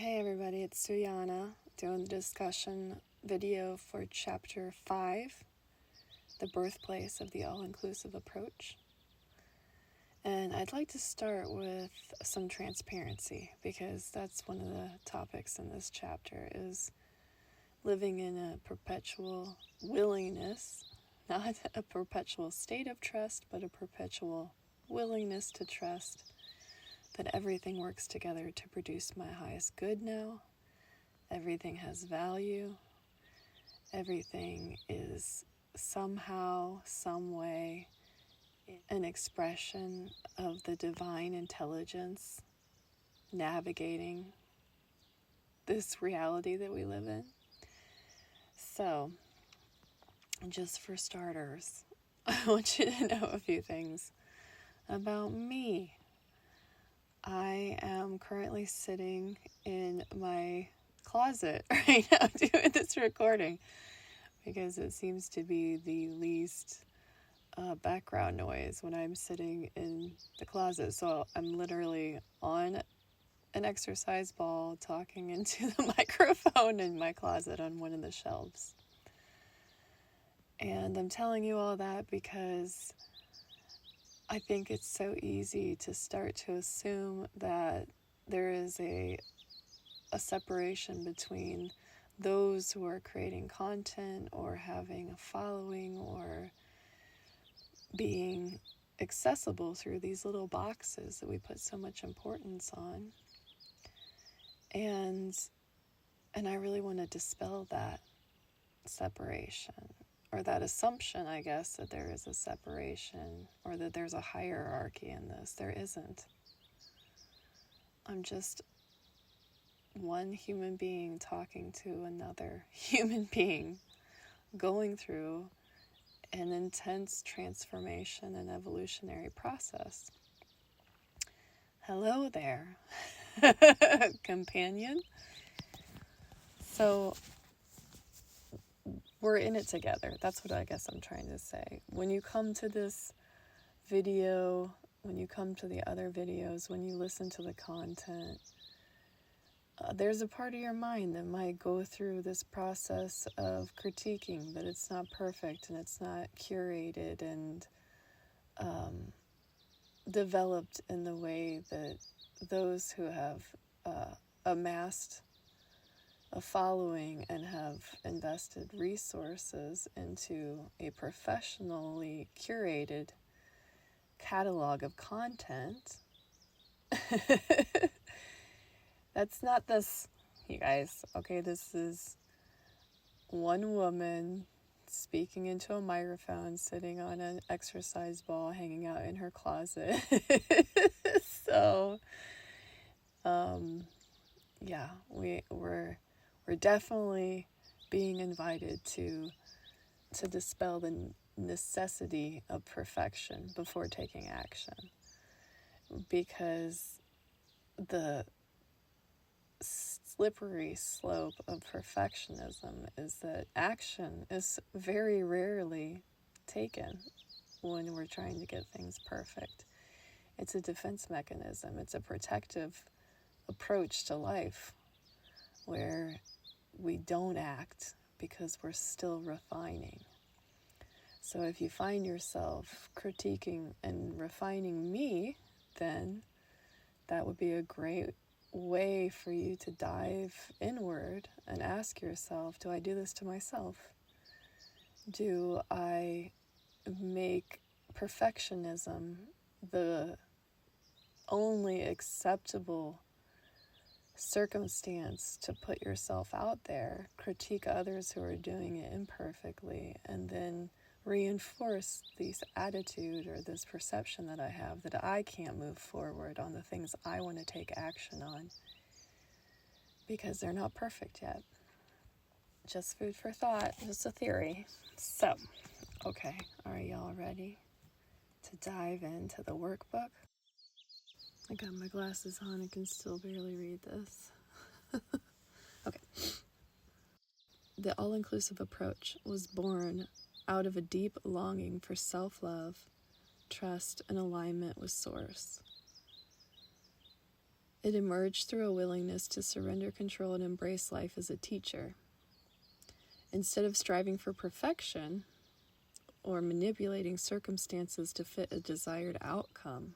Hey everybody, it's Suyana doing the discussion video for Chapter 5, The Birthplace of the All-Inclusive Approach. And I'd like to start with some transparency, because that's one of the topics in this chapter, is living in a perpetual willingness, not a perpetual state of trust, but a perpetual willingness to trust that everything works together to produce my highest good now. Everything has value. Everything is somehow, some way, an expression of the divine intelligence navigating this reality that we live in. So, just for starters, I want you to know a few things about me. I am currently sitting in my closet right now doing this recording because it seems to be the least background noise when I'm sitting in the closet. So I'm literally on an exercise ball talking into the microphone in my closet on one of the shelves. And I'm telling you all that because I think it's so easy to start to assume that there is a separation between those who are creating content or having a following or being accessible through these little boxes that we put so much importance on. And I really want to dispel that separation, or that assumption, I guess, that there is a separation or that there's a hierarchy in this. There isn't. I'm just one human being talking to another human being, going through an intense transformation and evolutionary process. Hello there, companion. So, we're in it together. That's what I guess I'm trying to say. When you come to this video, when you come to the other videos, when you listen to the content, there's a part of your mind that might go through this process of critiquing that it's not perfect and it's not curated and developed in the way that those who have amassed a following and have invested resources into a professionally curated catalog of content. That's not this, you guys, okay? This is one woman speaking into a microphone, sitting on an exercise ball, hanging out in her closet. So, yeah, we're definitely being invited to dispel the necessity of perfection before taking action, because the slippery slope of perfectionism is that action is very rarely taken when we're trying to get things perfect. It's a defense mechanism. It's a protective approach to life where we don't act because we're still refining. So if you find yourself critiquing and refining me, then that would be a great way for you to dive inward and ask yourself, do I do this to myself? Do I make perfectionism the only acceptable circumstance to put yourself out there, critique others who are doing it imperfectly, and then reinforce this attitude or this perception that I have that I can't move forward on the things I want to take action on because they're not perfect yet? Just food for thought, just a theory. So, okay, are y'all ready to dive into the workbook? I got my glasses on and can still barely read this. Okay. The all-inclusive approach was born out of a deep longing for self-love, trust, and alignment with Source. It emerged through a willingness to surrender control and embrace life as a teacher. Instead of striving for perfection or manipulating circumstances to fit a desired outcome,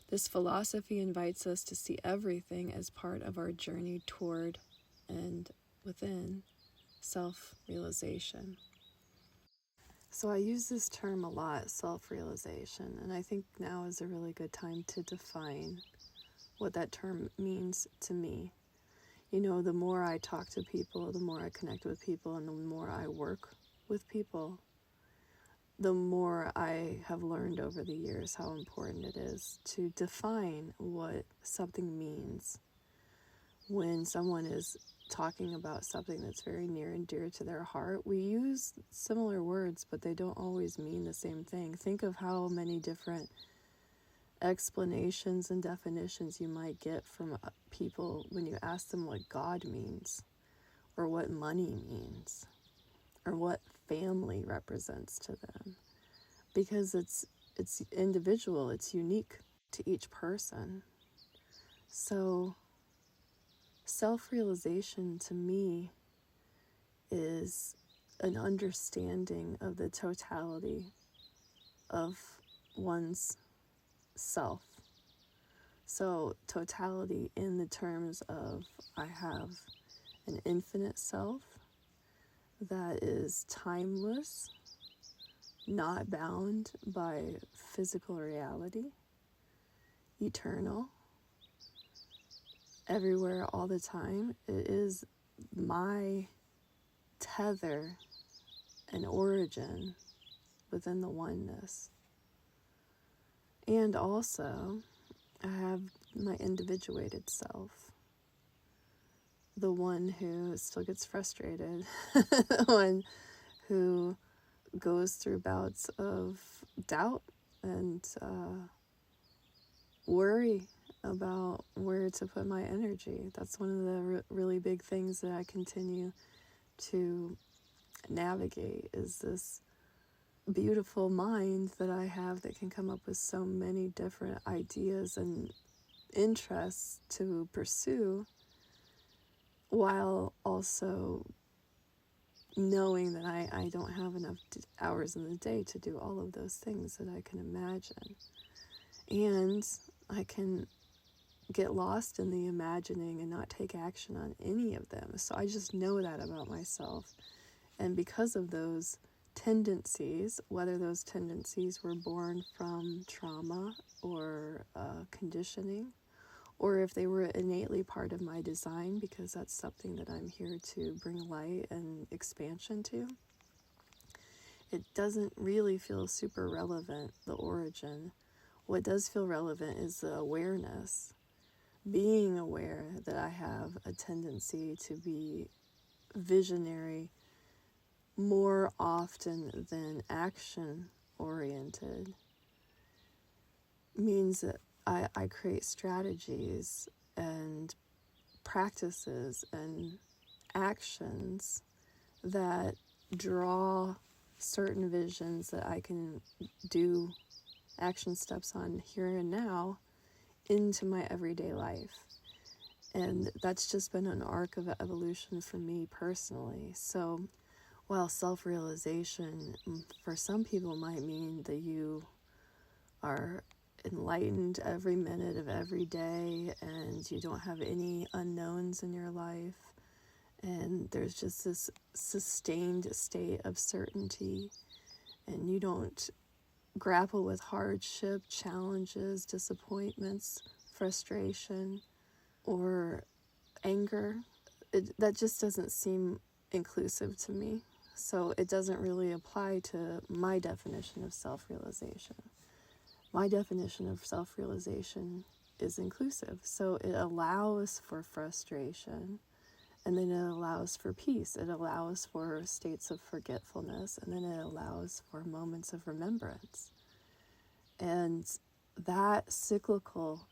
this philosophy invites us to see everything as part of our journey toward and within self-realization. So I use this term a lot, self-realization, and I think now is a really good time to define what that term means to me. You know, the more I talk to people, the more I connect with people, and the more I work with people, the more I have learned over the years how important it is to define what something means when someone is talking about something that's very near and dear to their heart. We use similar words, but they don't always mean the same thing. Think of how many different explanations and definitions you might get from people when you ask them what God means, or what money means, or what family represents to them. Because it's individual, it's unique to each person. So self-realization to me is an understanding of the totality of one's self. So totality in the terms of I have an infinite self that is timeless, not bound by physical reality, eternal, everywhere, all the time. It is my tether and origin within the oneness. And also, I have my individuated self, the one who still gets frustrated, the one who goes through bouts of doubt and worry about where to put my energy. That's one of the really big things that I continue to navigate, is this beautiful mind that I have that can come up with so many different ideas and interests to pursue, while also knowing that I don't have enough hours in the day to do all of those things that I can imagine. And I can get lost in the imagining and not take action on any of them. So I just know that about myself. And because of those tendencies, whether those tendencies were born from trauma or conditioning, or if they were innately part of my design, because that's something that I'm here to bring light and expansion to, it doesn't really feel super relevant, the origin. What does feel relevant is the awareness, being aware that I have a tendency to be visionary more often than action-oriented, means that I create strategies and practices and actions that draw certain visions that I can do action steps on here and now into my everyday life. And that's just been an arc of evolution for me personally. So while self-realization for some people might mean that you are enlightened every minute of every day and you don't have any unknowns in your life, and there's just this sustained state of certainty, and you don't grapple with hardship, challenges, disappointments, frustration, or anger, that just doesn't seem inclusive to me. So it doesn't really apply to my definition of self-realization. My definition of self-realization is inclusive. So it allows for frustration, and then it allows for peace. It allows for states of forgetfulness, and then it allows for moments of remembrance. And that cyclical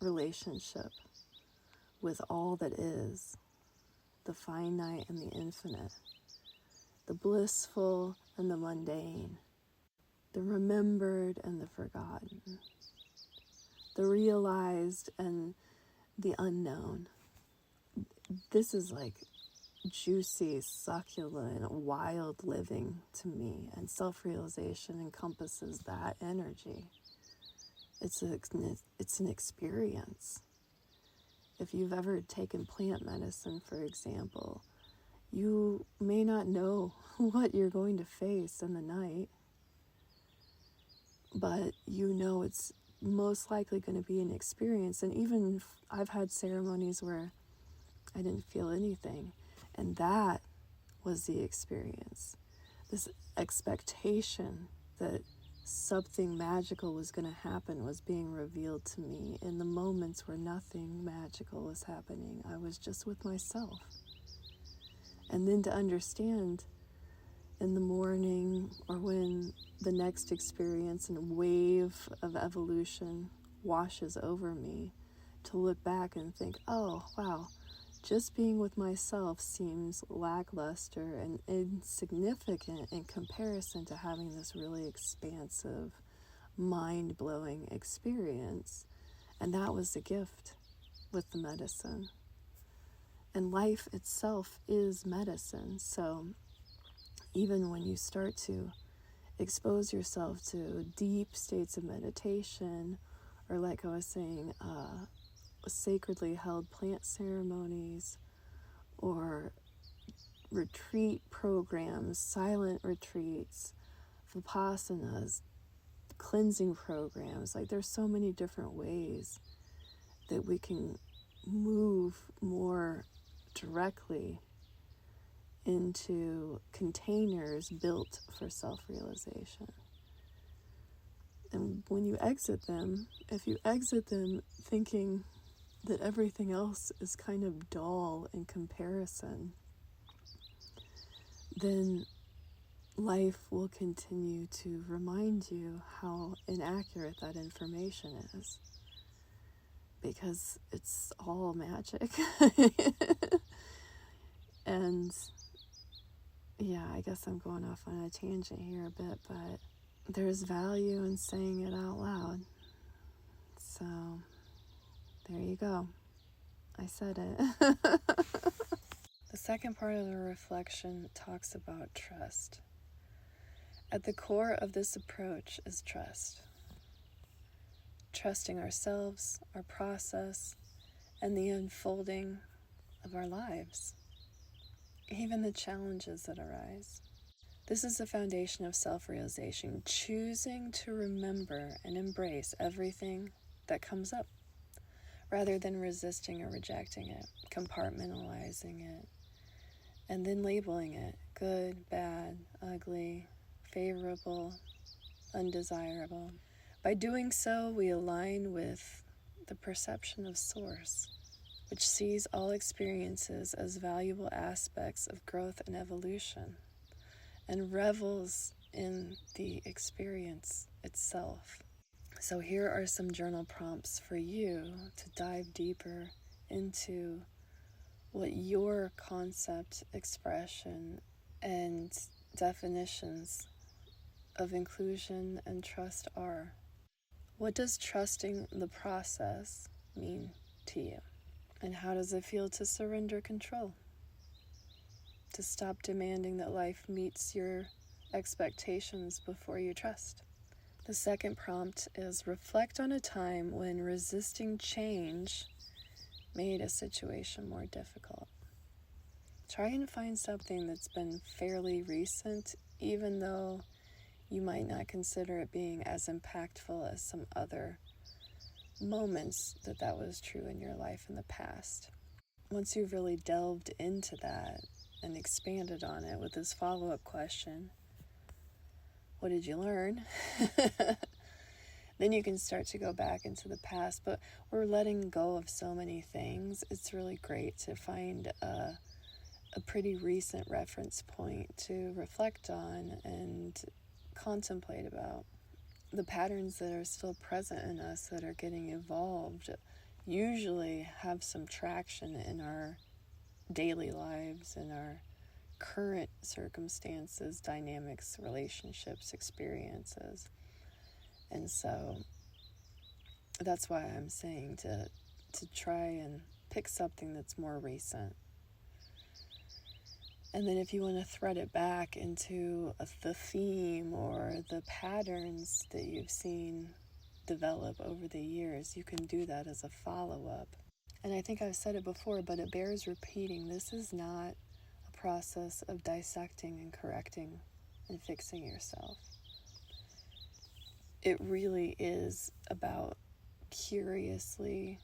relationship with all that is, the finite and the infinite, the blissful and the mundane, the remembered and the forgotten, the realized and the unknown. This is like juicy, succulent, wild living to me, and self-realization encompasses that energy. It's an experience. If you've ever taken plant medicine, for example, you may not know what you're going to face in the night, but you know it's most likely going to be an experience. And even I've had ceremonies where I didn't feel anything, and that was the experience. This expectation that something magical was going to happen was being revealed to me in the moments where nothing magical was happening. I was just with myself. And then to understand in the morning, or when the next experience and wave of evolution washes over me, to look back and think, oh, wow, just being with myself seems lackluster and insignificant in comparison to having this really expansive, mind-blowing experience. And that was the gift with the medicine. And life itself is medicine. So even when you start to expose yourself to deep states of meditation, or like I was saying, sacredly held plant ceremonies, or retreat programs, silent retreats, vipassanas, cleansing programs. Like, there's so many different ways that we can move more directly into containers built for self-realization. And when you exit them, if you exit them thinking that everything else is kind of dull in comparison, then life will continue to remind you how inaccurate that information is, because it's all magic. And yeah, I guess I'm going off on a tangent here a bit, but there's value in saying it out loud. So there you go. I said it. The second part of the reflection talks about trust. At the core of this approach is trust. Trusting ourselves, our process, and the unfolding of our lives, even the challenges that arise. This is the foundation of self-realization, choosing to remember and embrace everything that comes up, rather than resisting or rejecting it, compartmentalizing it, and then labeling it good, bad, ugly, favorable, undesirable. By doing so, we align with the perception of Source, which sees all experiences as valuable aspects of growth and evolution, and revels in the experience itself. So here are some journal prompts for you to dive deeper into what your concept, expression, and definitions of inclusion and trust are. What does trusting the process mean to you? And how does it feel to surrender control? To stop demanding that life meets your expectations before you trust? The second prompt is reflect on a time when resisting change made a situation more difficult. Try and find something that's been fairly recent, even though you might not consider it being as impactful as some other moments that was true in your life in the past. Once you've really delved into that and expanded on it with this follow-up question, what did you learn? Then you can start to go back into the past. But we're letting go of so many things. It's really great to find a pretty recent reference point to reflect on and contemplate about. The patterns that are still present in us that are getting evolved usually have some traction in our daily lives, in our current circumstances, dynamics, relationships, experiences. And so that's why I'm saying to to try and pick something that's more recent. And then if you want to thread it back into the theme or the patterns that you've seen develop over the years, you can do that as a follow-up. And I think I've said it before, but it bears repeating. This is not a process of dissecting and correcting and fixing yourself. It really is about curiously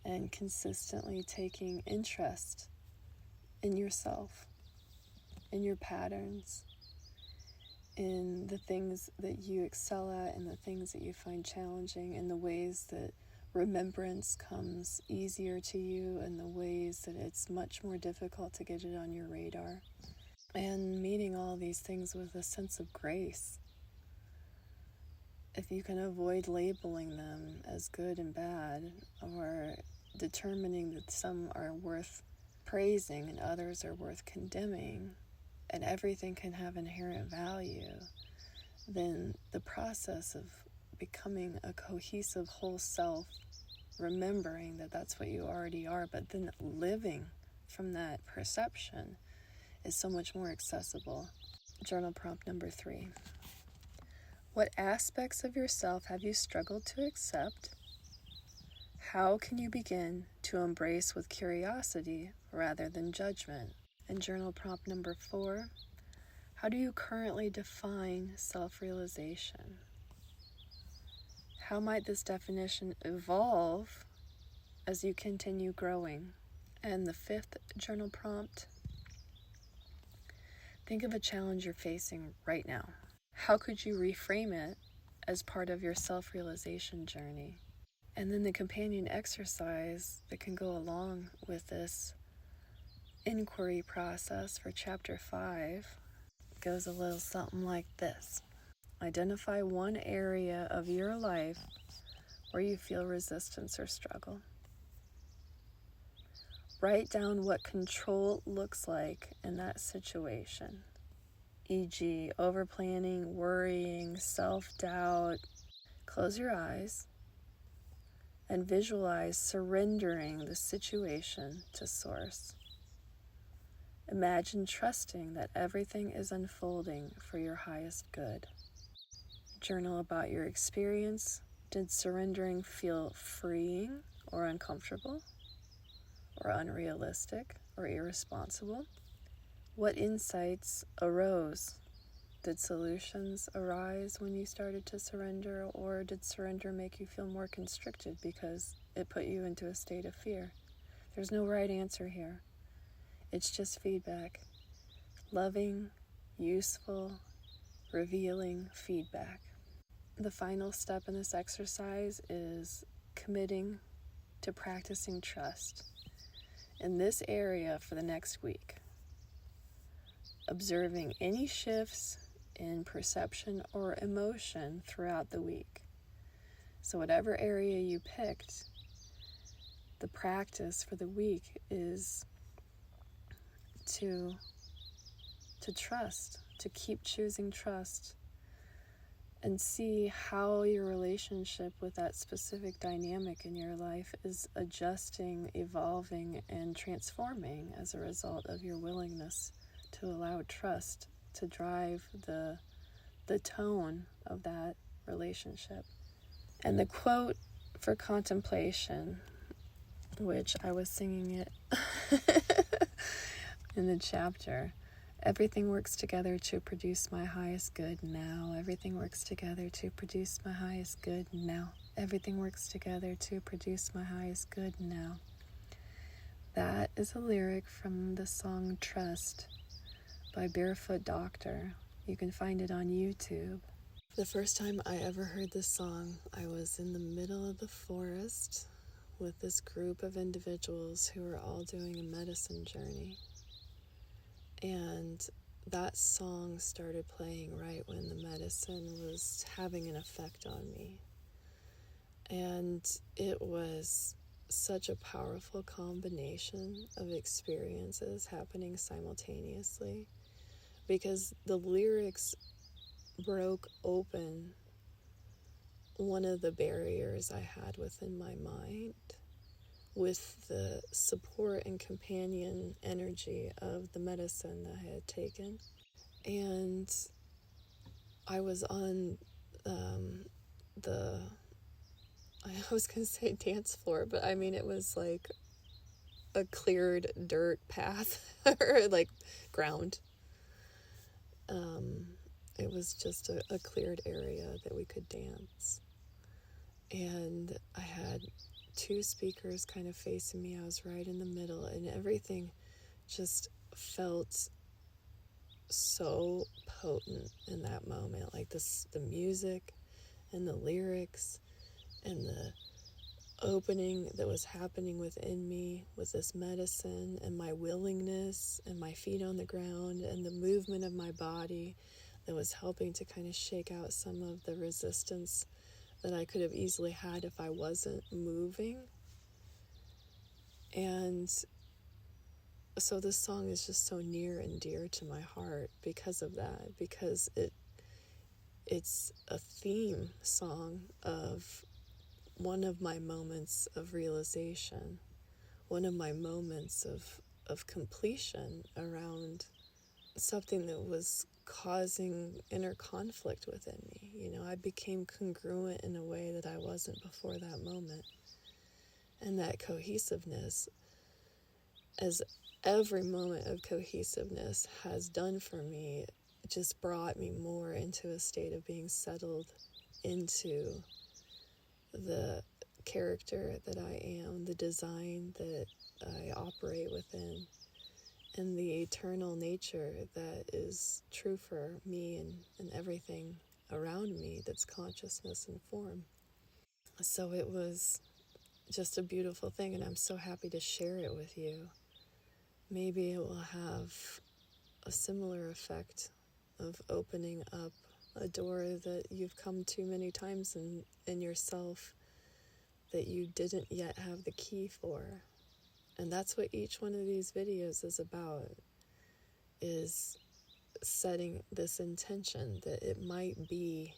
and consistently taking interest in yourself, in your patterns, in the things that you excel at and the things that you find challenging, and the ways that remembrance comes easier to you and the ways that it's much more difficult to get it on your radar. And meeting all these things with a sense of grace. If you can avoid labeling them as good and bad, or determining that some are worth praising and others are worth condemning, and everything can have inherent value, then the process of becoming a cohesive whole self, remembering that that's what you already are, but then living from that perception is so much more accessible. Journal prompt number 3. What aspects of yourself have you struggled to accept? How can you begin to embrace with curiosity rather than judgment? And journal prompt number 4. How do you currently define self-realization? How might this definition evolve as you continue growing? And the 5th journal prompt. Think of a challenge you're facing right now. How could you reframe it as part of your self-realization journey? And then the companion exercise that can go along with this inquiry process for chapter 5 goes a little something like this. Identify one area of your life where you feel resistance or struggle. Write down what control looks like in that situation, e.g., overplanning, worrying, self-doubt. Close your eyes and visualize surrendering the situation to Source. Imagine trusting that everything is unfolding for your highest good. Journal about your experience. Did surrendering feel freeing or uncomfortable, or unrealistic or irresponsible? What insights arose? Did solutions arise when you started to surrender, or did surrender make you feel more constricted because it put you into a state of fear? There's no right answer here. It's just feedback. Loving, useful, revealing feedback. The final step in this exercise is committing to practicing trust in this area for the next week. Observing any shifts in perception or emotion throughout the week. So whatever area you picked, the practice for the week is to trust, to keep choosing trust, and see how your relationship with that specific dynamic in your life is adjusting, evolving, and transforming as a result of your willingness to allow trust to drive the tone of that relationship. And the quote for contemplation, which I was singing it in the chapter, everything works together to produce my highest good now. Everything works together to produce my highest good now. Everything works together to produce my highest good now. That is a lyric from the song Trust by Barefoot Doctor. You can find it on YouTube. The first time I ever heard this song, I was in the middle of the forest with this group of individuals who were all doing a medicine journey. And that song started playing right when the medicine was having an effect on me. And it was such a powerful combination of experiences happening simultaneously, because the lyrics broke open one of the barriers I had within my mind with the support and companion energy of the medicine that I had taken. And I was on I was going to say dance floor, but I mean, it was like a cleared dirt path or like ground. It was just a cleared area that we could dance. And I had two speakers kind of facing me. I was right in the middle, and everything just felt so potent in that moment. Like the music and the lyrics and the opening that was happening within me with this medicine, and my willingness and my feet on the ground and the movement of my body that was helping to kind of shake out some of the resistance that I could have easily had if I wasn't moving. And so this song is just so near and dear to my heart because of that, because it's a theme song of one of my moments of realization, one of my moments of completion around something that was causing inner conflict within me. You know, I became congruent in a way that I wasn't before that moment. And that cohesiveness, as every moment of cohesiveness has done for me, just brought me more into a state of being settled into the character that I am, the design that I operate within, and the eternal nature that is true for me and everything around me that's consciousness and form. So it was just a beautiful thing, and I'm so happy to share it with you. Maybe it will have a similar effect of opening up a door that you've come to many times in yourself that you didn't yet have the key for. And that's what each one of these videos is about, is setting this intention that it might be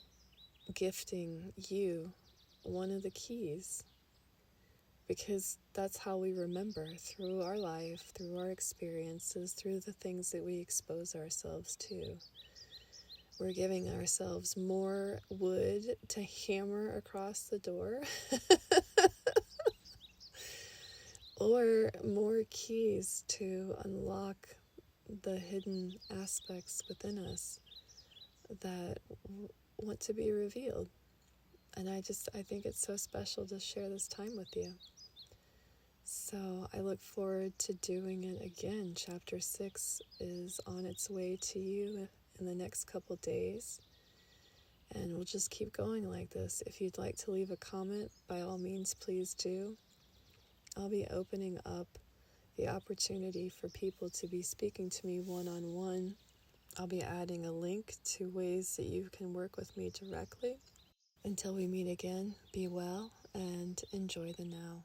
gifting you one of the keys. Because that's how we remember, through our life, through our experiences, through the things that we expose ourselves to. We're giving ourselves more wood to hammer across the door or more keys to unlock the hidden aspects within us that want to be revealed. And I think it's so special to share this time with you. So I look forward to doing it again. Chapter 6 is on its way to you in the next couple days. And we'll just keep going like this. If you'd like to leave a comment, by all means, please do. I'll be opening up the opportunity for people to be speaking to me one-on-one. I'll be adding a link to ways that you can work with me directly. Until we meet again, be well and enjoy the now.